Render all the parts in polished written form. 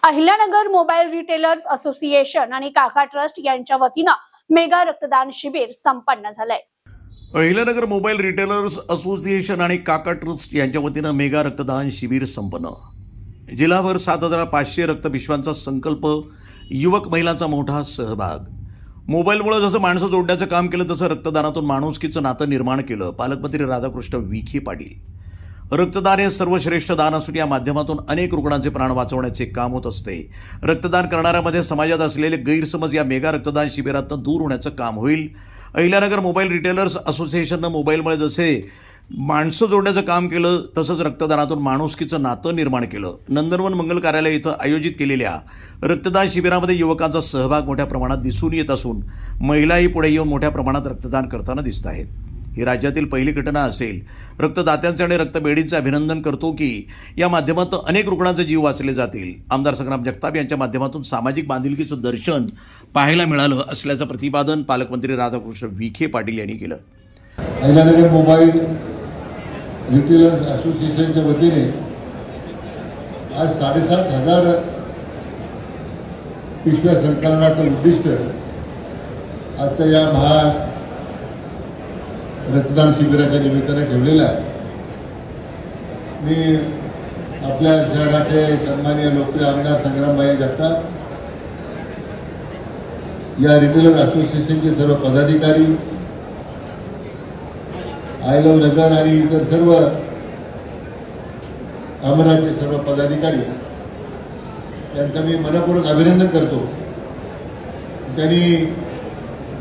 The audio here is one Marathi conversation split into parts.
अहिल्यानगर मोबाईल रिटेलर्स असोसिएशन आणि काका ट्रस्ट यांच्या वतीनं मेगा रक्तदान शिबिर संपन्न झालंय। अहिल्यानगर मोबाईल रिटेलर्स असोसिएशन आणि काका ट्रस्ट यांच्या वतीनं मेगा रक्तदान शिबिर संपन्न। जिल्हाभर 7,500 रक्तपिशव्यांचा संकल्प, युवक महिलांचा मोठा सहभाग। मोबाईलमुळे जसं माणसं जोडण्याचं काम केलं तसं रक्तदानातून माणुसकीचं नातं निर्माण केलं। पालकमंत्री राधाकृष्ण विखे पाटील। रक्तदान हे सर्वश्रेष्ठ दान असून या माध्यमातून अनेक रुग्णांचे प्राण वाचवण्याचे काम होत असते। रक्तदान करणाऱ्यामध्ये समाजात असलेले गैरसमज या मेगा रक्तदान शिबिरातून दूर होण्याचं काम होईल। अहिल्यानगर मोबाईल रिटेलर्स असोसिएशननं मोबाईलमुळे जसे माणसं जोडण्याचं काम केलं तसंच रक्तदानातून माणुसकीचं नातं निर्माण केलं। नंदनवन मंगल कार्यालय इथं आयोजित केलेल्या रक्तदान शिबिरामध्ये युवकांचा सहभाग मोठ्या प्रमाणात दिसून येत असून महिलाही पुढे येऊन मोठ्या प्रमाणात रक्तदान करताना दिसत आहेत। ही राज्यातील पहिली घटना असेल। रक्तदात्यांचे आणि रक्तपेढींचे अभिनंदन करतो की या माध्यमातून अनेक रुग्णांचे जीव वाचले जातील। आमदार संग्राम जगताप यांच्या माध्यमातून सामाजिक बांधिलकीचं दर्शन पाहायला मिळालं असल्याचं प्रतिपादन पालकमंत्री राधाकृष्ण विखे पाटील यांनी केलं। अहिल्यानगर मोबाईल रिटेलर्स असोसिएशनच्या वतीने आज 7,500 पिशव्या संकलनाचं उद्दिष्ट आजच्या या रक्तदान शिबिराच्या निमित्ताने ठेवलेलं आहे। मी आपल्या शहराचे सन्माननीय लोकप्रिय आमदार संग्रामभाई जगताप, या रिटेलर असोसिएशनचे सर्व पदाधिकारी, आय लव्ह नगर आणि इतर सर्व आमराचे सर्व पदाधिकारी यांचं मी मनपूर्वक अभिनंदन करतो। त्यांनी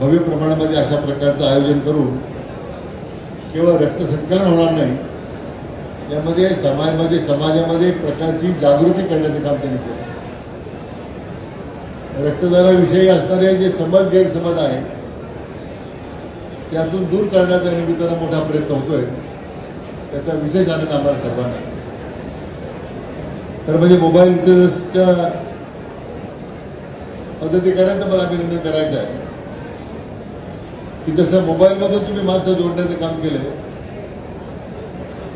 भव्य प्रमाणामध्ये अशा प्रकारचं आयोजन करून केवळ रक्तसंकलन होणार नाही, यामध्ये समाजामध्ये प्रकारची जागृती करण्याचं काम त्यांनी केलं। रक्तदानाविषयी असणारे जे गैरसमज आहे त्यातून दूर करण्याच्या निमित्तानं मोठा प्रयत्न होतोय, त्याचा विशेष आनंद आम्हाला सर्वांना। तर म्हणजे मोबाईल रिटेलर्सच्या पदाधिकाऱ्यांचं मला अभिनंदन करायचं आहे की जसं मोबाईलमधून तुम्ही माणसं जोडण्याचं काम केलंय,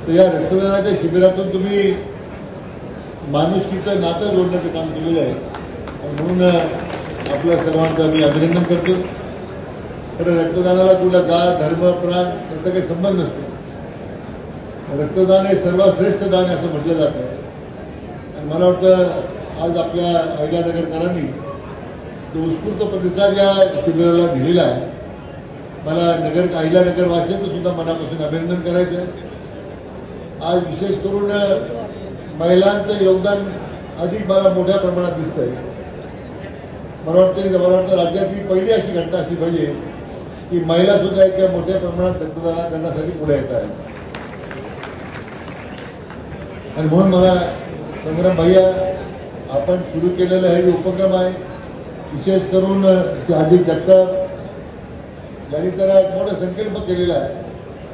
तर या रक्तदानाच्या शिबिरातून तुम्ही माणुसकीचं नातं जोडण्याचं काम केलेलं आहे। म्हणून आपल्या सर्वांचं मी अभिनंदन करतो। खरं रक्तदानाला कुठला जात, धर्म, प्रांत याचा काही संबंध नसतो। रक्तदान हे सर्वश्रेष्ठ दान असं म्हटलं जातं आणि मला वाटतं आज आपल्या अहिल्यानगरकरांनी जो उत्स्फूर्त प्रतिसाद या शिबिराला दिलेला आहे, मला अहिल्यानगर वासियांचं सुद्धा मनापासून अभिनंदन करायचं आहे। आज विशेष करून महिलांचं योगदान अधिक मला मोठ्या प्रमाणात दिसतंय। मला वाटतं राज्यातली पहिली अशी घटना असली पाहिजे की महिला सुद्धा इतक्या मोठ्या प्रमाणात रक्तदान करण्यासाठी पुढे येत आहेत। आणि म्हणून मला संग्राम भैया, आपण सुरू केलेला हे जो उपक्रम आहे, विशेष करून श्री आदित्य जगताप यांनी त्याला एक मोठा संकल्प केलेला आहे,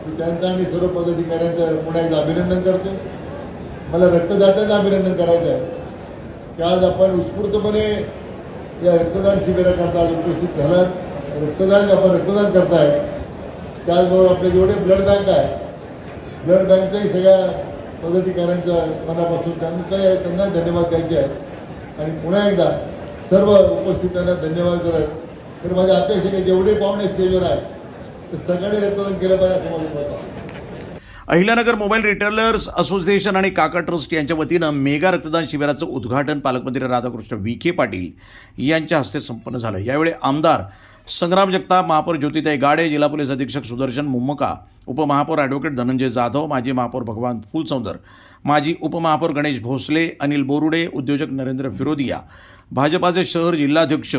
की त्यांचा आणि सर्व पदाधिकाऱ्यांचं पुन्हा एकदा अभिनंदन करतो। मला रक्तदात्यांचं अभिनंदन करायचं आहे की आज आपण उत्स्फूर्तपणे या रक्तदान शिबिराकरता आज उपस्थित झालात। आपण रक्तदान करताय, त्याचबरोबर आपले जेवढे ब्लड बँक आहे, ब्लड बँकच्याही सगळ्या पदाधिकाऱ्यांच्या मनापासून त्यांना धन्यवाद द्यायचे आहेत आणि पुन्हा एकदा सर्व उपस्थितांना धन्यवाद करत, तर माझ्या अपेक्षा की जेवढे पाहुणे स्टेजवर आहेत तर सगळ्यांनी रक्तदान केलं पाहिजे असं माझं मत आहे। अहिल्यानगर मोबाईल रिटेलर्स असोसिएशन आणि काका ट्रस्ट यांच्या वतीनं मेगा रक्तदान शिबिराचं उद्घाटन पालकमंत्री राधाकृष्ण विखे पाटील यांच्या हस्ते संपन्न झालं। यावेळी आमदार संग्राम जगताप, महापौर ज्योतिताई गाडे, जिल्हा पोलीस अधीक्षक सुदर्शन मुम्मका, उपमहापौर ॲडव्होकेट धनंजय जाधव, माजी महापौर भगवान फुलसौंदर, माजी उपमहापौर गणेश भोसले, अनिल बोरुडे, उद्योजक नरेंद्र फिरोदिया, भाजपाचे शहर जिल्हाध्यक्ष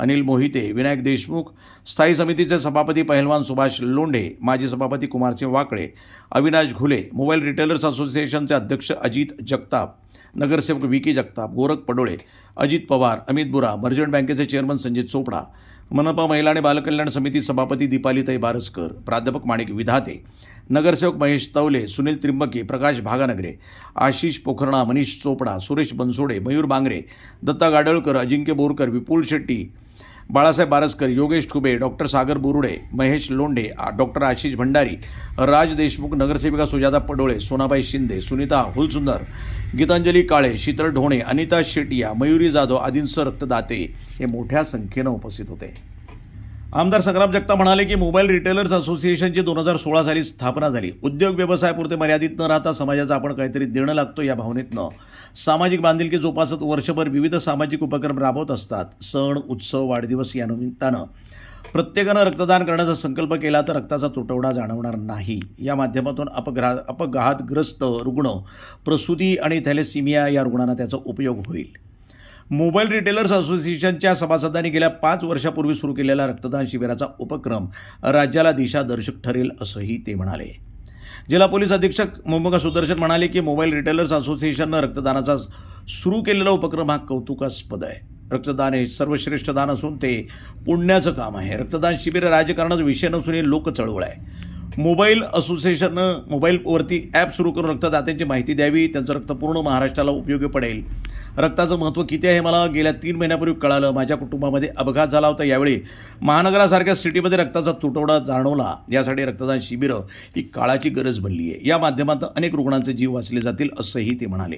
अनिल मोहिते, विनायक देशमुख, स्थायी समितीचे सभापती पहिलवान सुभाष लोंढे, माजी सभापती कुमारसिंह वाकळे, अविनाश घुले, मोबाईल रिटेलर्स असोसिएशनचे अध्यक्ष अजित जगताप, नगरसेवक विकी जगताप, गोरख पडोळे, अजित पवार, अमित बुरा, मर्चंट बँकेचे चेअरमन संजय चोपडा, मनपा महिला आणि बालकल्याण समिती सभापती दीपालीताई बारसकर, प्राध्यापक माणिक विधाते, नगरसेवक महेश तवले, सुनील त्रिंबके, प्रकाश भागानगरे, आशिष पोखरणा, मनीष चोपडा, सुरेश बनसोडे, मयूर बांगरे, दत्ता गाडळकर, अजिंक्य बोरकर, विपुल शेट्टी, बाळासाहेब बारसकर, योगेश ठुबे, डॉक्टर सागर बुरुडे, महेश लोंढे, डॉक्टर आशिष भंडारी, राज देशमुख, नगरसेविका सुजाता पडोळे, सोनाबाई शिंदे, सुनीता हुलसुंदर, गीतांजली काळे, शीतल ढोणे, अनिता शेटिया, मयुरी जाधव आदींसह रक्तदाते हे मोठ्या संख्येनं उपस्थित होते. आमदार संग्राम जगताप म्हणाले की मोबाईल रिटेलर्स असोसिएशनची 2016 साली स्थापना झाली. उद्योग व्यवसायापुरते मर्यादित न राहता समाजाचं आपण काहीतरी देणं लागतो या भावनेतनं सामाजिक बांधिलकी जोपासत वर्षभर विविध सामाजिक उपक्रम राबवत असतात. सण, उत्सव, वाढदिवस या निमित्तानं प्रत्येकानं रक्तदान करण्याचा संकल्प केला तर रक्ताचा तुटवडा जाणवणार नाही. या माध्यमातून अपघातग्रस्त रुग्ण, प्रसूती आणि थॅलेसिमिया या रुग्णांना त्याचा उपयोग होईल. मोबाईल रिटेलर्स असोसिएशनच्या सभासदांनी गेल्या 5 वर्षापूर्वी सुरू केलेल्या रक्तदान शिबिराचा उपक्रम राज्याला दिशादर्शक ठरेल असंही ते म्हणाले. जिल्हा पोलीस अधीक्षक मोहम्मद सुदर्शन म्हणाले की मोबाईल रिटेलर्स असोसिएशननं रक्तदानाचा सुरू केलेला उपक्रम हा कौतुकास्पद आहे. रक्तदान हे सर्वश्रेष्ठ दान असून ते पुण्याचं काम आहे. रक्तदान शिबिर राजकारणाचा विषय नसून हे लोक चळवळ आहे. मोबाईल असोसिएशननं मोबाईलवरती ॲप सुरू करून रक्तदात्यांची माहिती द्यावी. त्यांचं रक्त पूर्ण महाराष्ट्राला उपयोगी पडेल. रक्ताचं महत्त्व किती आहे हे मला गेल्या 3 महिन्यापूर्वी कळालं. माझ्या कुटुंबामध्ये अपघात झाला होता. यावेळी महानगरासारख्या सिटीमध्ये रक्ताचा तुटवडा जाणवला. यासाठी रक्तदान शिबिरं ही काळाची गरज बनली आहे. या माध्यमातून अनेक रुग्णांचे जीव वाचले जातील असंही ते म्हणाले.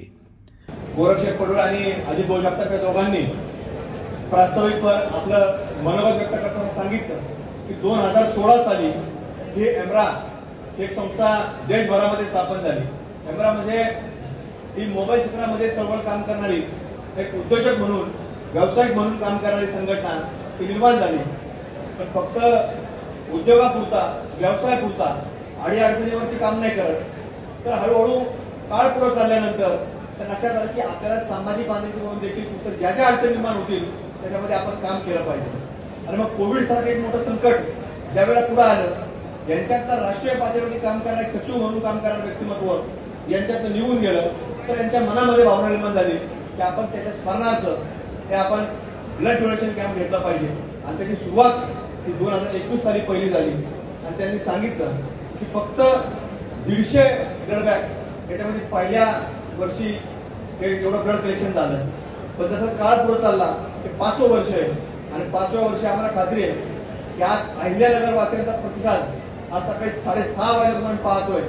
गोरक्षक पडोळे आणि अजित भाऊ जगताप या दोघांनी प्रास्ताविकवर आपलं मनोगत व्यक्त करताना सांगितलं की 2016 साली ही एमरा एक संस्था देशभरामध्ये स्थापन झाली. एमरा म्हणजे ही मोबाईल क्षेत्रामध्ये चळवळ काम करणारी एक उद्योजक म्हणून, व्यावसायिक म्हणून काम करणारी संघटना ती निर्माण झाली. पण फक्त उद्योगापुरता, व्यवसायापुरता आणि अडचणीवरती काम नाही करत. तर हळूहळू काळ पुढे चालल्यानंतर तर लक्षात आलं की आपल्याला सामाजिक बांधिलकी म्हणून देखील ज्या ज्या अडचणी निर्माण होतील त्याच्यामध्ये आपण काम केलं पाहिजे. आणि मग कोविड सारखं एक मोठं संकट ज्या वेळेला पुढे आलं, यांच्यातलं राष्ट्रीय पातळीवरती काम करणारे, सचिव म्हणून काम करणारे व्यक्तिमत्व यांच्यातलं निघून गेलं. तर यांच्या मनामध्ये भावना निर्माण झाली की आपण त्याच्या स्मरणार्थ हे आपण ब्लड डोनेशन कॅम्प घेतला पाहिजे. आणि त्याची सुरुवात ही 2021 साली पहिली झाली. आणि त्यांनी सांगितलं की फक्त 150 ब्लड बँक याच्यामध्ये पहिल्या वर्षी हे एवढं ब्लड कलेक्शन झालं. पण जसं काळ पुढे चालला हे 5वं वर्ष आहे. आणि 5व्या वर्षी आम्हाला खात्री आहे की आज अहिल्यानगर वासियांचा प्रतिसाद आज सकाळी 6:30 वाजेपासून आम्ही पाहतोय.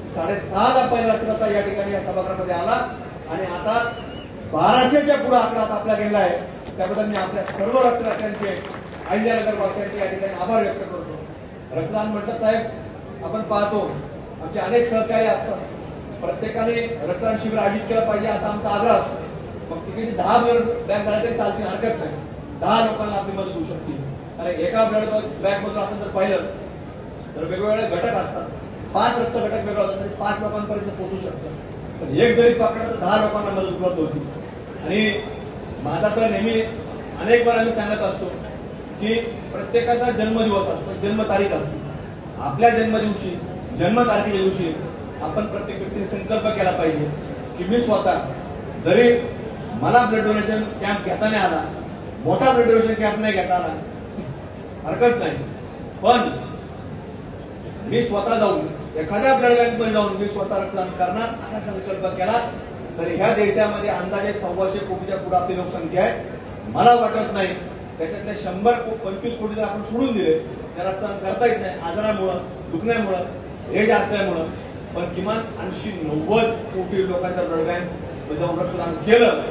6:30ला पहिला रक्तदाता या ठिकाणी या सभागृहामध्ये आला. आणि आता 1200च्या पुढे आकडा आपला गेला आहे. त्याबद्दल मी आपल्या सर्व रक्तदात्यांचे, अहिल्यानगर वासियांचे या ठिकाणी आभार व्यक्त करतो. रक्तदान म्हटलं साहेब, आपण पाहतो आमचे अनेक सहकारी असतात. प्रत्येकाने रक्तदान शिबिर आयोजित केलं पाहिजे असा आमचा आग्रह असतो. मग तिकडे 10 ब्लड बँक झाले तरी चालतील, हरकत नाही. 10 लोकांना आपली मदत होऊ शकते. आणि एका ब्लड बँकमधून आपण जर पाहिलं तर वेगवेगळे घटक असतात. 5 रक्त घटक वेगळे असतात, म्हणजे 5 लोकांपर्यंत पोहोचू शकतं. पण एक जरी पकडलं तर 10 लोकांना मदत उपलब्ध होती. आणि माझा तर नेहमी अनेक वेळा मी सांगत असतो की प्रत्येकाचा जन्मदिवस असतो, जन्मतारीख असते. आपल्या जन्मदिवशी, जन्मतारखेच्या दिवशी आपण प्रत्येक व्यक्तीने संकल्प केला पाहिजे की मी स्वतः, जरी मला ब्लड डोनेशन कॅम्प घेता नाही आला, मोठा ब्लड डोनेशन कॅम्प नाही घेता आला, हरकत नाही, पण मी स्वतः जाऊन एखाद्या ब्लड बँकमध्ये जाऊन मी स्वतः रक्तदान करणार असा संकल्प केला तर ह्या देशामध्ये अंदाजे 125 कोटीच्या पुढे आपली लोकसंख्या आहे. मला वाटत नाही त्याच्यातले 125 कोटी जर आपण सोडून दिले, त्या रक्तदान करता येत नाही आजारामुळं, दुखण्यामुळं, एज असल्यामुळं, पण किमान 80-90 कोटी लोकांच्या ब्लड बँक जाऊन रक्तदान केलं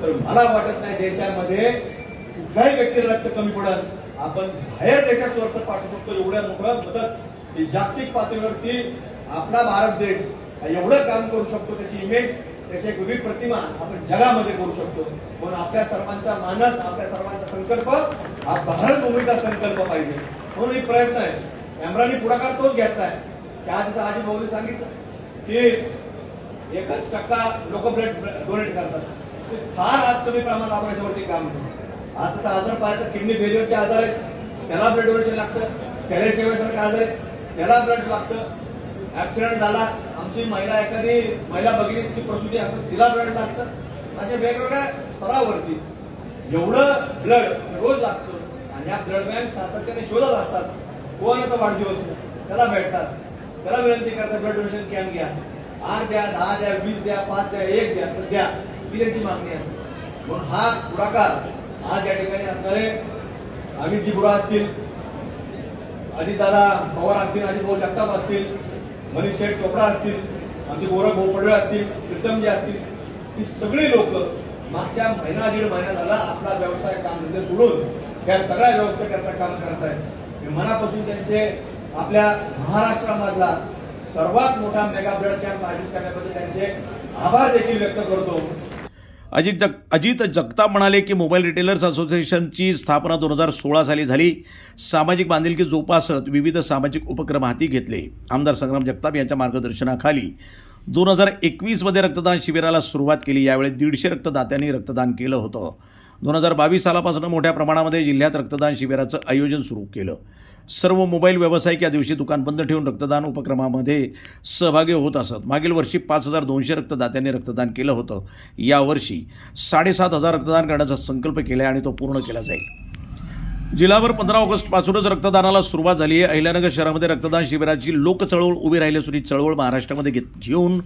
तर मला वाटत नाही देशामध्ये कुठल्याही व्यक्तीला रक्त कमी पडत. आपण बाहेर देशात रक्त पाठवू शकतो. एवढ्या मोठं मदत ही जागतिक पातळीवरती आपला भारत देश एवढं काम करू शकतो. त्याची इमेज, त्याची एक वेगळी प्रतिमा आपण जगामध्ये करू शकतो. म्हणून आपल्या सर्वांचा मानस, आपल्या सर्वांचा संकल्प हा भारत भूमीचा संकल्प पाहिजे. म्हणून एक प्रयत्न आहे. एमरानी पुढाकार तोच घेतलाय की आज जसं आजी भाऊनी सांगितलं की 1% लोक ब्लड डोनेट करतात. ते फार आज कमी प्रमाणात आपण याच्यावरती काम करतो. आज जसं आजार पाहिजे, किडनी फेल्युअरचे आजार आहेत, त्याला ब्लड डोनेशन लागतं. थॅलेसेमियासारखे आजार आहेत, त्याला ब्लड लागतं. ऍक्सिडेंट झाला, आमची महिला, एखादी महिला भगिनी तिची प्रसूती असतात, तिला ब्लड लागतं. अशा वेगवेगळ्या स्तरावरती एवढं ब्लड रोज लागतं. आणि या ब्लड बँक सातत्याने शोधत असतात. कोणाचा वाढदिवस त्याला भेटतात, त्याला विनंती करतात ब्लड डोनेशन कॅम्प घ्या. 8 द्या, 10 द्या, 20 द्या, 5 द्या, 1 द्या, द्या, ही त्यांची मागणी असते. म्हणून हा पुढाकार आज या ठिकाणी असणारे अमितजी बुरा असतील, अजितदादा पवार असतील, अजितभाऊ जगताप असतील, मनीष शेठ चोपडा असतील, आमचे गोरख भाऊ पडळे असतील, प्रीतमजी असतील, ही सगळी लोक मागच्या महिना दीड महिना झाला आपला व्यवसाय कामधंदे सोडून या सगळ्या व्यवस्थेकरता काम करत आहेत. मी मनापासून त्यांचे आपल्या महाराष्ट्रामधला सर्वात मोठा मेगा ब्लड कॅम्प आयोजित करण्याबद्दल त्यांचे आभार देखील व्यक्त करतो. अजित जगताप म्हणाले की मोबाईल रिटेलर्स असोसिएशनची स्थापना 2016 साली झाली. सामाजिक बांधिलकी जोपासत विविध सामाजिक उपक्रम हाती घेतले. आमदार संग्राम जगताप यांच्या मार्गदर्शनाखाली 2021 रक्तदान शिबिराला सुरुवात केली. यावेळी 150 रक्तदात्यांनी रक्तदान केलं होतं. 2022 सालापासून मोठ्या प्रमाणामध्ये जिल्ह्यात रक्तदान शिबिराचं आयोजन सुरू केलं. सर्व मोबाईल व्यावसायिक या दिवशी दुकान बंद ठेवून रक्तदान उपक्रमामध्ये सहभागी होत असत. मागील वर्षी 5200 रक्तदात्यांनी रक्तदान केलं होतं. यावर्षी 7500 रक्तदान करण्याचा संकल्प केला आहे आणि तो पूर्ण केला जाईल. जिल्हाभर 15 ऑगस्टपासूनच रक्तदानाला सुरुवात झाली आहे. अहिल्यानगर शहरामध्ये रक्तदान शिबिराची लोकचळवळ उभी राहिली असून ही चळवळ महाराष्ट्रामध्ये घेऊन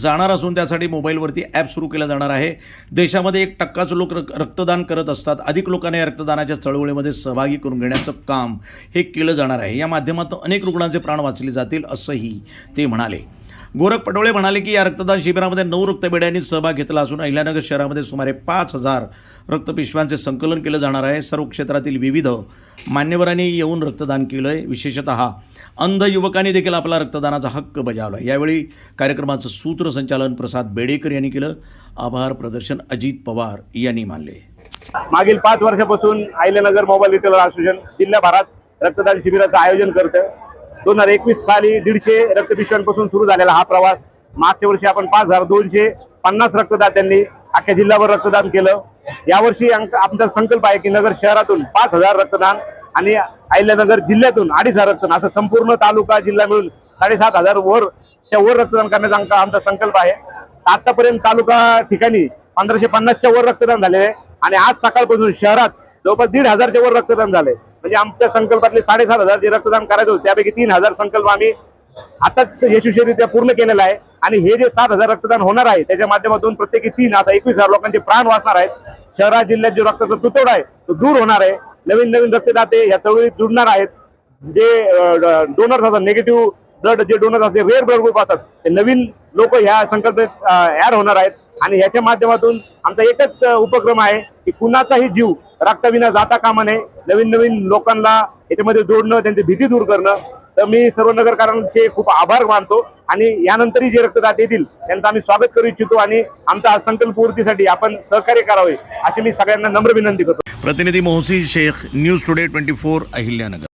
जाणार असून त्यासाठी मोबाईलवरती ॲप सुरू केलं जाणार आहे. देशामध्ये 1% लोक रक्तदान करत असतात. अधिक लोकांना या रक्तदानाच्या चळवळीमध्ये सहभागी करून घेण्याचं काम हे केलं जाणार आहे. या माध्यमातून अनेक रुग्णांचे प्राण वाचले जातील असंही ते म्हणाले. गोरख पटोळे म्हणाले की या रक्तदान शिबिरामध्ये 9 रक्तपेढ्यांनी सहभाग घेतला असून अहिल्यानगर शहरामध्ये सुमारे 5000 रक्तपिशव्यांचे संकलन केलं जाणार आहे. सर्व क्षेत्रातील विविध मान्यवरांनी येऊन रक्तदान केलं आहे. विशेषतः अंध युवकांनी देखील आपला रक्तदानाचा हक्क बजावला. यावेळी कार्यक्रमाचं सूत्रसंचालन प्रसाद बेडेकर यांनी केलं. आभार प्रदर्शन अजित पवार यांनी मानले. मागील 5 वर्षापासून अहिल्यानगर मोबाईल रिटेलर असोसिएशन जिल्ह्याभरात रक्तदान शिबिराचं आयोजन करतं. 2021 साली 150 रक्तपिशव्यांपासून सुरू झालेला हा प्रवास मागच्या वर्षी आपण 5250 रक्तदात्यांनी अख्ख्या जिल्ह्याभर रक्तदान केलं. यावर्षी आमचा संकल्प आहे की नगर शहरातून 5000 रक्तदान आणि अहिल्यानगर जिल्ह्यातून 2500 रक्तदान असं संपूर्ण तालुका जिल्हा मिळून 7500 वर रक्तदान करण्याचा आमचा संकल्प आहे. आतापर्यंत तालुका ठिकाणी 1550च्या वर रक्तदान झाले आहे आणि आज सकाळपासून शहरात जवळपास 1500च्या वर रक्तदान झाले. म्हणजे आमच्या संकल्पातले 7500 जे रक्तदान करायचे होते त्यापैकी 3000 संकल्प आम्ही आताच यशस्वीरित्या पूर्ण केलेला आहे. आणि हे जे 7000 रक्तदान होणार आहे त्याच्या माध्यमातून प्रत्येकी 3 असा 21000 लोकांचे प्राण वाचणार आहेत. शहरात जिल्ह्यात जो रक्ताचा तुटवडा आहे तो दूर होणार आहे. नवीन रक्तदाते या चळवळीत जुडणार आहेत. जे डोनर्स असतात, निगेटिव्ह ब्लड जे डोनर्स असते, रेअर ब्लड ग्रुप असतात, ते नवीन लोक ह्या संकल्पात ऍड होणार आहेत. आणि ह्याच्या माध्यमातून आमचा एकच उपक्रम आहे की कुणाचाही जीव रक्ताविना जाता कामा नये. नवीन लोकांना याच्यामध्ये जोडणं, त्यांची भीती दूर करणं. तर मी सर्व नगरकरांचे खूप आभार मानतो आणि यानंतरही जे रक्तदाते येतील त्यांचं आम्ही स्वागत करू इच्छितो आणि आमचा संकल्प पूर्तीसाठी आपण सहकार्य करावे अशी मी सगळ्यांना नम्र विनंती करतो. प्रतिनिधी मोहसिन शेख, न्यूज टुडे 24 अहिल्यानगर.